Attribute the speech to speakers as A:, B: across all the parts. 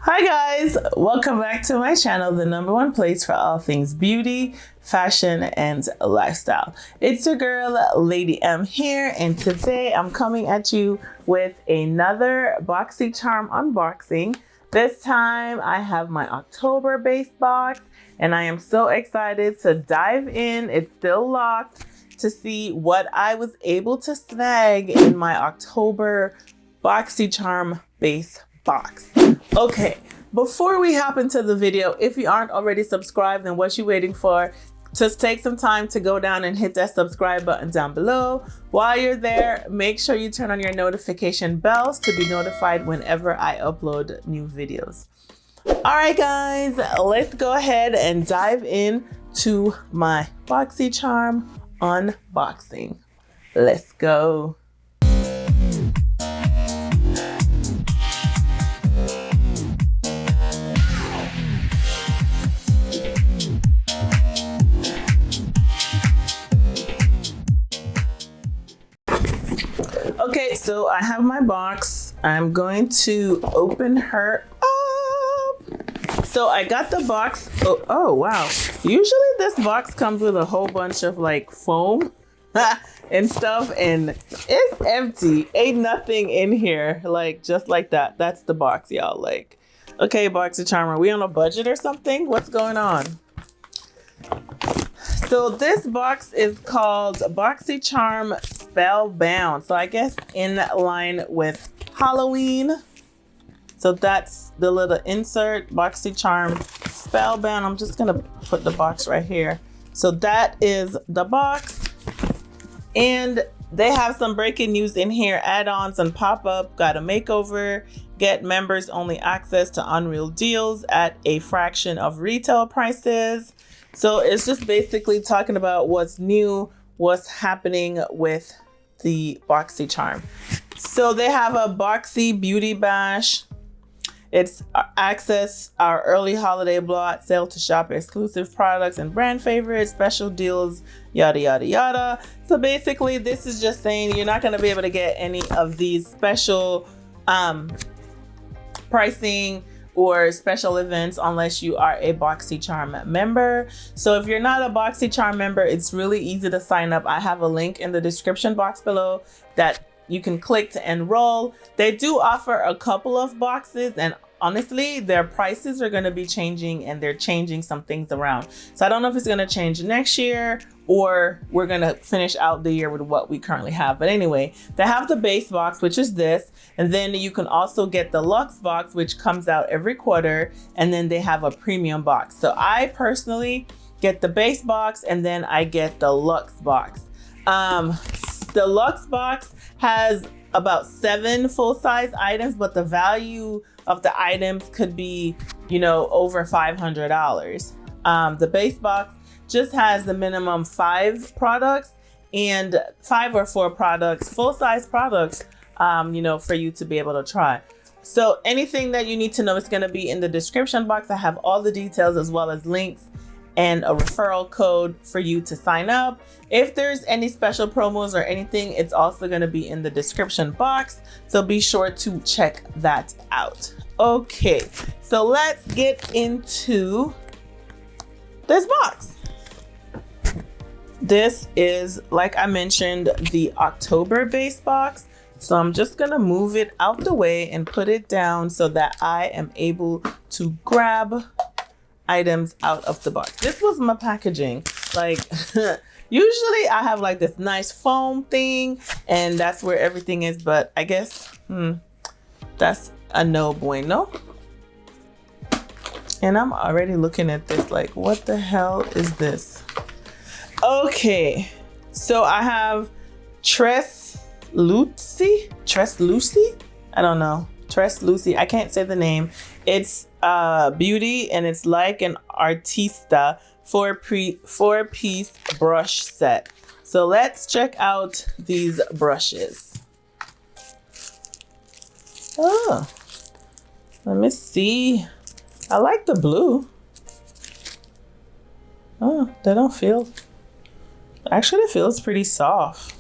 A: Hi guys, welcome back to my channel, the #1 place for all things beauty, fashion, and lifestyle. It's your girl, Lady M here, and today I'm coming at you with another Boxycharm unboxing. This time I have my October base box, and I am so excited to dive in. It's still locked to see what I was able to snag in my October Boxycharm base box. Okay, before we hop into the video, if you aren't already subscribed, then what you waiting for? Just take some time to go down and hit that subscribe button down below. While you're there, make sure you turn on your notification bells to be notified whenever I upload new videos. All right, guys, let's go ahead and dive in to my Boxycharm unboxing. Let's go. Okay, so I have my box. I'm going to open her up. So I got the box. Oh wow. Usually this box comes with a whole bunch of like foam and stuff, and it's empty. Ain't nothing in here, like just like that. That's the box, y'all. Like, okay, Boxycharm, are we on a budget or something? What's going on? So this box is called Boxycharm Spellbound. So I guess in line with Halloween. So that's the little insert, Boxycharm Spellbound. I'm just gonna put the box right here. So that is the box. And they have some breaking news in here, add-ons and pop-up, got a makeover, get members only access to unreal deals at a fraction of retail prices. So it's just basically talking about what's new, what's happening with the Boxycharm. So they have a Boxy Beauty Bash. It's access our early holiday blowout sale to shop exclusive products and brand favorites, special deals, yada, yada, yada. So basically this is just saying you're not going to be able to get any of these special pricing or special events unless you are a Boxycharm member. So if you're not a Boxycharm member, it's really easy to sign up. I have a link in the description box below that you can click to enroll. They do offer a couple of boxes, and honestly, their prices are going to be changing, and they're changing some things around. So I don't know if it's going to change next year or we're going to finish out the year with what we currently have. But anyway, they have the base box, which is this. And then you can also get the Luxe box, which comes out every quarter. And then they have a premium box. So I personally get the base box, and then I get the Luxe box. The Luxe box has about 7 full-size items, but the value of the items could be, you know, over $500. The base box just has the minimum 5 products and 5 or 4 products, full-size products, you know, for you to be able to try. So anything that you need to know is going to be in the description box. I have all the details as well as links and a referral code for you to sign up. If there's any special promos or anything, it's also going to be in the description box. So be sure to check that out. Okay, so let's get into this box. This is, like I mentioned, the October base box. So I'm just gonna move it out the way and put it down so that I am able to grab items out of the box. This was my packaging. Like, usually I have like this nice foam thing and that's where everything is, but I guess that's a no bueno. And I'm already looking at this like, what the hell is this? Okay, so I have TRESLUCE? I don't know. TRESLUCE, I can't say the name. It's beauty, and it's like an ARTISTA 4-piece brush set. So let's check out these brushes. Oh, let me see. I like the blue. Oh, they don't feel, actually it feels pretty soft.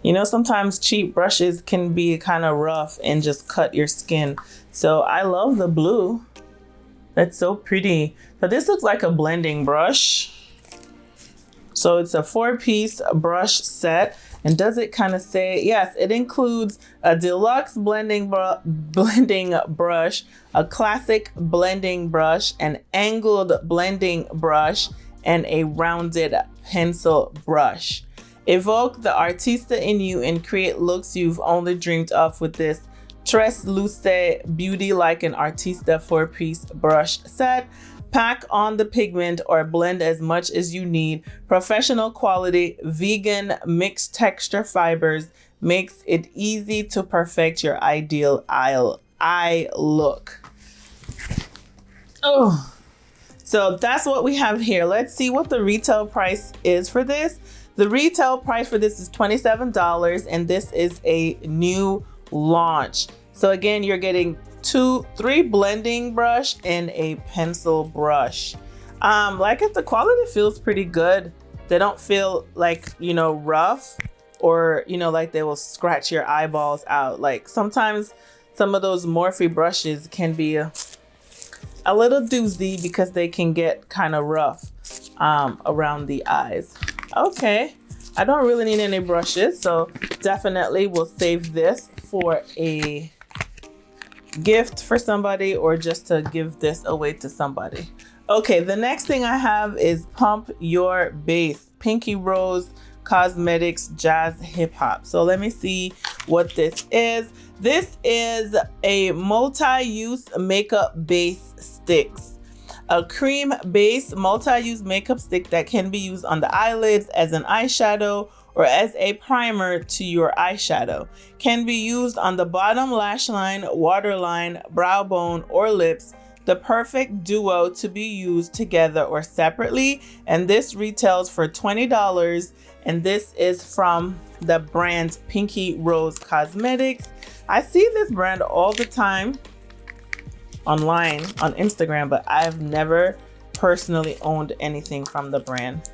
A: You know, sometimes cheap brushes can be kind of rough and just cut your skin. So I love the blue. That's so pretty. So this looks like a blending brush. So it's a 4-piece brush set. And does it kind of say, yes, it includes a deluxe blending brush, a classic blending brush, an angled blending brush, and a rounded pencil brush. Evoke the artista in you and create looks you've only dreamed of with this TRESLUCE Beauty Like an Artista 4-piece brush set. Pack on the pigment or blend as much as you need. Professional quality, vegan, mixed texture fibers makes it easy to perfect your ideal eye look. Oh, so that's what we have here. Let's see what the retail price is for this. The retail price for this is $27, and this is a new launch. So again, you're getting 3 blending brush and a pencil brush. Like if the quality feels pretty good. They don't feel like, you know, rough or, you know, like they will scratch your eyeballs out. Like sometimes some of those Morphe brushes can be a little doozy because they can get kind of rough around the eyes. Okay, I don't really need any brushes, so definitely we'll save this for a gift for somebody or just to give this away to somebody. Okay, the next thing I have is Pump Your Bass, Pinky Rose Cosmetics Jazz Hip Hop. So let me see what this is. This is a multi-use makeup base sticks. A cream base multi-use makeup stick that can be used on the eyelids as an eyeshadow or as a primer to your eyeshadow. Can be used on the bottom lash line, waterline, brow bone, or lips. The perfect duo to be used together or separately. And this retails for $20. And this is from the brand Pinky Rose Cosmetics. I see this brand all the time online on Instagram, but I've never personally owned anything from the brand.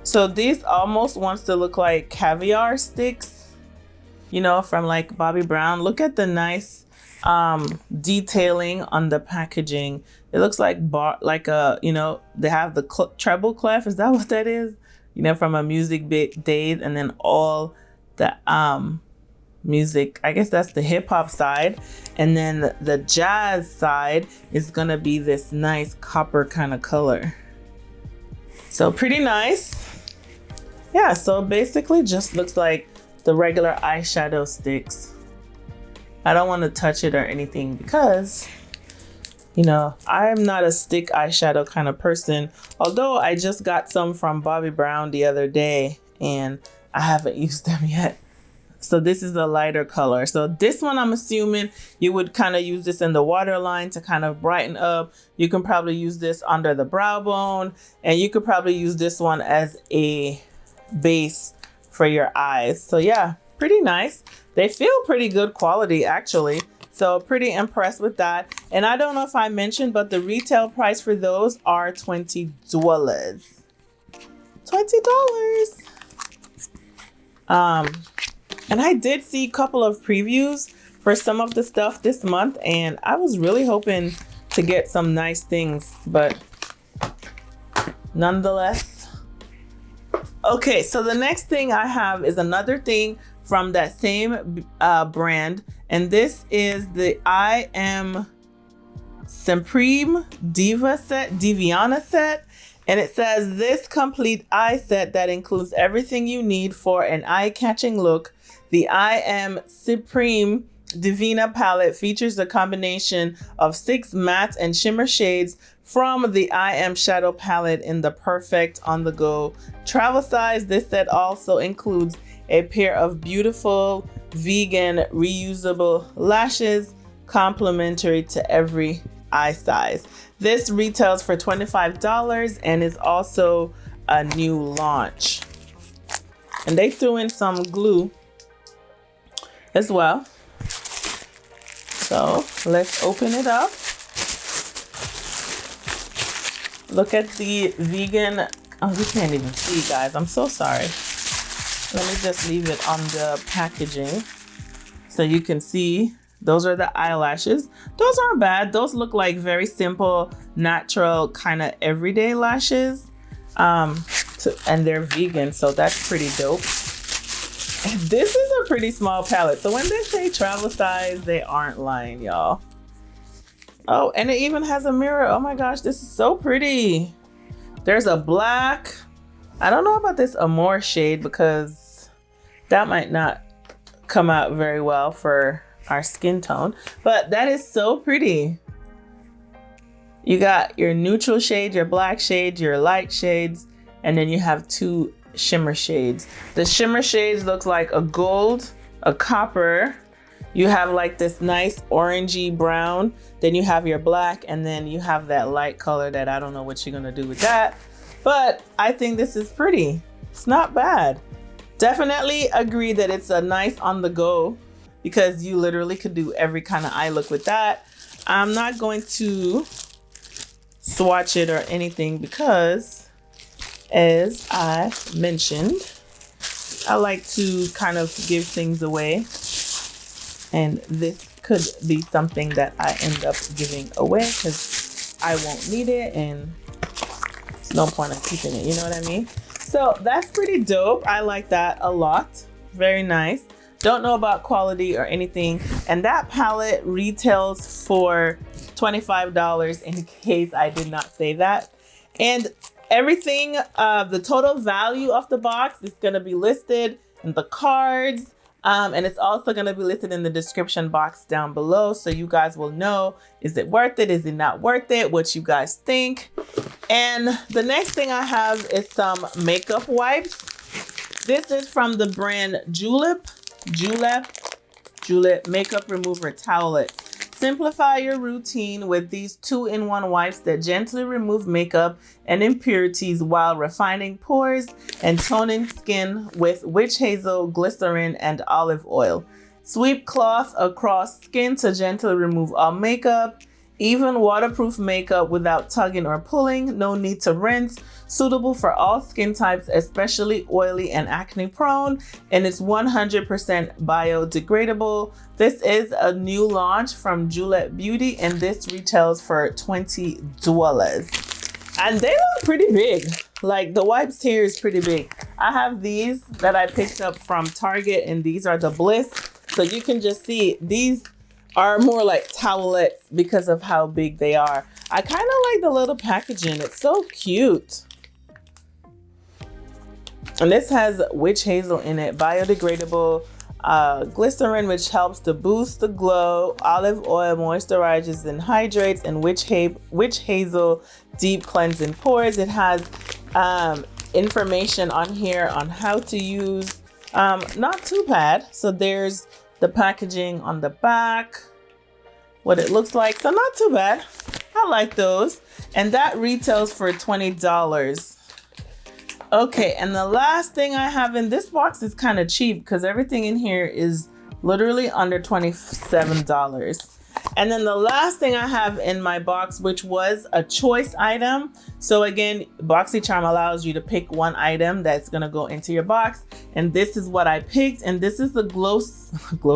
A: So these almost wants to look like caviar sticks, you know, from like Bobbi Brown. Look at the nice detailing on the packaging. It looks like a, you know, they have the treble clef. Is that what that is? You know, from a music days, and then all the music, I guess that's the hip hop side, and then the jazz side is gonna be this nice copper kind of color. So pretty nice. Yeah, so basically just looks like the regular eyeshadow sticks. I don't want to touch it or anything because, you know, I'm not a stick eyeshadow kind of person, although I just got some from Bobbi Brown the other day and I haven't used them yet. So this is the lighter color. So this one, I'm assuming you would kind of use this in the waterline to kind of brighten up. You can probably use this under the brow bone, and you could probably use this one as a base for your eyes. So yeah, pretty nice. They feel pretty good quality actually. So pretty impressed with that. And I don't know if I mentioned, but the retail price for those are $20. $20. And I did see a couple of previews for some of the stuff this month, and I was really hoping to get some nice things, but nonetheless. Okay, so the next thing I have is another thing from that same brand, and this is the I Am Supreme Divina set. And it says, this complete eye set that includes everything you need for an eye-catching look. The I Am Supreme Divina palette features a combination of 6 matte and shimmer shades from the I Am Shadow palette in the perfect on-the-go travel size. This set also includes a pair of beautiful vegan reusable lashes, complementary to every eye size. This retails for $25 and is also a new launch. And they threw in some glue as well. So let's open it up. Look at the vegan. Oh, you can't even see, guys. I'm so sorry. Let me just leave it on the packaging so you can see Those are the eyelashes. Those aren't bad. Those look like very simple, natural, kind of everyday lashes. And they're vegan, so that's pretty dope. This is a pretty small palette. So when they say travel size, they aren't lying, y'all. Oh, and it even has a mirror. Oh my gosh, this is so pretty. There's a black. I don't know about this Amore shade because that might not come out very well for our skin tone, but that is so pretty. You got your neutral shade, your black shade, your light shades, and then you have 2 shimmer shades. The shimmer shades look like a gold, a copper. You have like this nice orangey brown. Then you have your black, and then you have that light color that I don't know what you're gonna do with that. But I think this is pretty. It's not bad. Definitely agree that it's a nice on the go because you literally could do every kind of eye look with that. I'm not going to swatch it or anything because, as I mentioned, I like to kind of give things away, and this could be something that I end up giving away because I won't need it and there's no point in keeping it, you know what I mean? So that's pretty dope. I like that a lot. Very nice. Don't know about quality or anything. And that palette retails for $25 in case I did not say that. And everything, the total value of the box is going to be listed in the cards. And it's also going to be listed in the description box down below. So you guys will know, is it worth it? Is it not worth it? What you guys think. And the next thing I have is some makeup wipes. This is from the brand JULEP Makeup Remover Towelettes. Simplify your routine with these 2-in-1 wipes that gently remove makeup and impurities while refining pores and toning skin with witch hazel, glycerin, and olive oil. Sweep cloth across skin to gently remove all makeup. Even waterproof makeup without tugging or pulling. No need to rinse. Suitable for all skin types, especially oily and acne prone. And it's 100% biodegradable. This is a new launch from Julep Beauty, and this retails for $20. And they look pretty big. Like the wipes here is pretty big. I have these that I picked up from Target, and these are the Bliss. So you can just see these are more like towelettes because of how big they are. I kind of like the little packaging. It's so cute. And this has witch hazel in it, biodegradable, glycerin, which helps to boost the glow, olive oil moisturizes and hydrates, and witch hazel deep cleansing pores. It has information on here on how to use, not too bad. So there's the packaging on the back, what it looks like. So not too bad. I like those. And that retails for $20. Okay, and the last thing I have in this box is kind of cheap because everything in here is literally under $27. And then the last thing I have in my box, which was a choice item. So again, Boxycharm allows you to pick one item that's gonna go into your box. And this is what I picked. And this is the Glow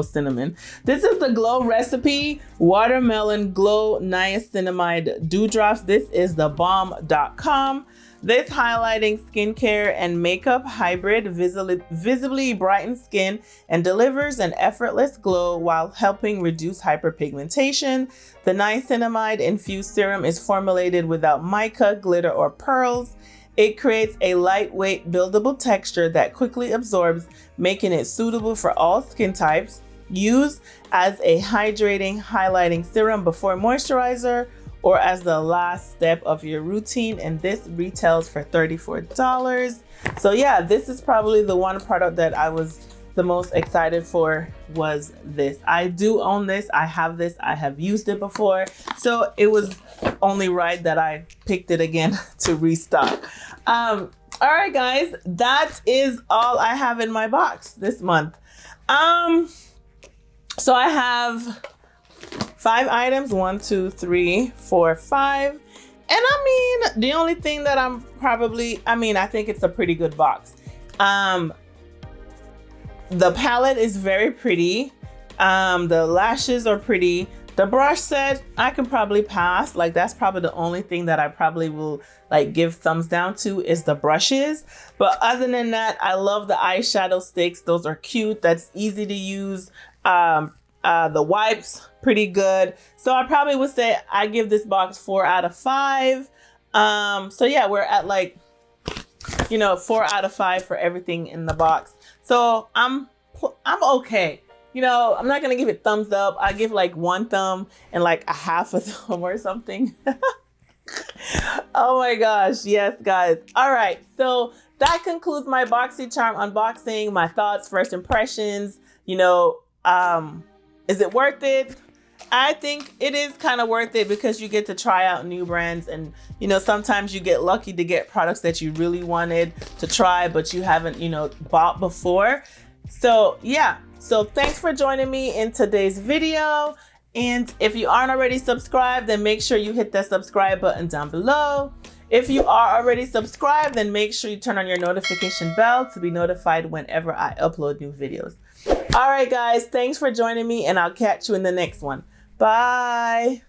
A: Cinnamon. This is the Glow Recipe Watermelon Glow Niacinamide Dewdrops. This is the bomb.com. This highlighting skincare and makeup hybrid visibly brightens skin and delivers an effortless glow while helping reduce hyperpigmentation. The niacinamide infused serum is formulated without mica, glitter, or pearls. It creates a lightweight, buildable texture that quickly absorbs, making it suitable for all skin types. Use as a hydrating, highlighting serum before moisturizer or as the last step of your routine, and this retails for $34. So yeah, this is probably the one product that I was the most excited for was this. I do own this, I have this, I have used it before, so it was only right that I picked it again to restock. All right guys, that is all I have in my box this month. So I have 5 items, 1, 2, 3, 4, 5. And I mean, the only thing that I'm probably, I think it's a pretty good box. The palette is very pretty. The lashes are pretty. The brush set, I can probably pass. Like, that's probably the only thing that I probably will like give thumbs down to is the brushes. But other than that, I love the eyeshadow sticks. Those are cute. That's easy to use. The wipes, pretty good. So I probably would say I give this box 4 out of 5. So yeah, we're at like, you know, 4 out of 5 for everything in the box. So I'm okay. You know, I'm not gonna give it thumbs up. I give like 1 thumb and like a half a thumb or something. Oh my gosh, yes guys. All right, so that concludes my Boxycharm unboxing, my thoughts, first impressions. You know, is it worth it? I think it is kind of worth it because you get to try out new brands, and you know, sometimes you get lucky to get products that you really wanted to try but you haven't, you know, bought before. So yeah, so thanks for joining me in today's video. And if you aren't already subscribed, then make sure you hit that subscribe button down below. If you are already subscribed, then make sure you turn on your notification bell to be notified whenever I upload new videos. All right, guys, thanks for joining me, and I'll catch you in the next one. Bye.